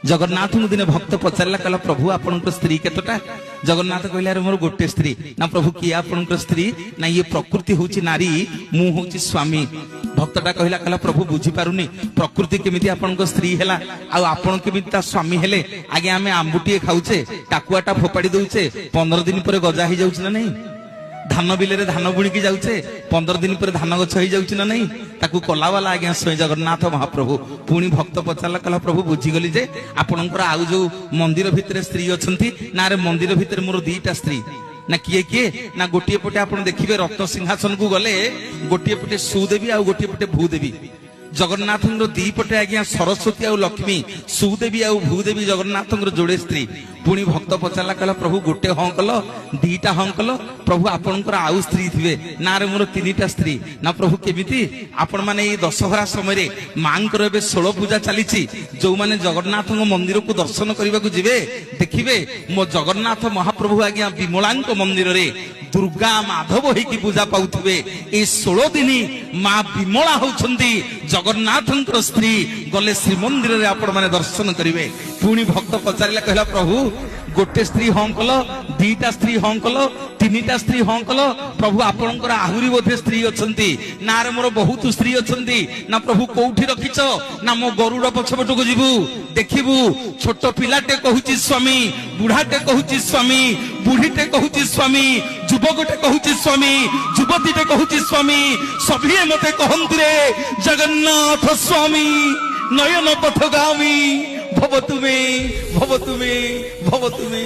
जगन्नाथ दिन भक्त पचारा कहला प्रभु आपण स्त्री केतटा जगन्नाथ कहले अरे मोर गोटे स्त्री ना प्रभु किए आपण स्त्री ना ये प्रकृति हूँ नारी मु हूँ स्वामी भक्तटा कहला कहला प्रभु बुझी पारुनी प्रकृति केमिति आपण स्त्री हैला आपण केमिति ता स्वामी हेले आगे आमे आंबुटीए खाऊचे टाकुआटा फोपाड़ी दउचे 15 दिन पर गजा ही जाउछ ना नहीं धान बिल धान बुणी की जाऊे 15 दिन पर धान गछ हो नहीं ताकू कलावाला आज्ञा स्वयं जगन्नाथ महाप्रभु पुणी भक्त पचारा कहला प्रभु बुझीगली जे आपणकर आउ जो मंदिर भितर स्त्री अच्छा ना रे मंदिर भितर मोर दीटा स्त्री ना किए किए ना गोटे पटे आप देखिए रत्न सिंहासन को गले गोटे पटे सुदेवी आ गोटे पटे भूदेवी जगन्नाथ दीपटे आज्ञा सरस्वती आ लक्ष्मी सुदेवी आ भूदेवी जगन्नाथ जोड़े स्त्री पुणी भक्त पचारा कहला प्रभु गोटे हाँ कल दीटा हाँ कल प्रभु आपणकर आउ स्त्री थे ना रे मोर 3टा स्त्री ना प्रभु केमिति आपण माने ये दशहरा समय मांकर एबे 16 पूजा चली जो माने जगन्नाथ मंदिर को दर्शन करने को जीवे देखिए मो जगन्नाथ महाप्रभु आज्ञा विमलांक मंदिर रे दुर्गा माधव होकी पूजा पाउथिबे ए 16 दिन मां विमला होछंती जगन्नाथ स्त्री गले श्रीमंदिर रे आपण माने दर्शन करिवे पुणी भक्त पचारिला कहला प्रभु गोटे स्त्री हाँ कल 2टा स्त्री हाँ कल 3टा स्त्री हाँ कल प्रभु आपणकर आहुरी बोधे स्त्री अच्छी ना रे मोर बहुत स्त्री अच्छी ना प्रभु कोठी रखिच ना मो गरुड़ पछपट को जीवु देखिबु छोट पिलाटे कहूची स्वामी बुढ़ाटे कहूची स्वामी बुढ़ीटे कहूची स्वामी युवकटे कहूची स्वामी युवतीटे कहूची स्वामी सभी मते कहंती रे जगन्नाथ स्वामी नयन पथगामी भव तुमे भव तुमे भव तुमे।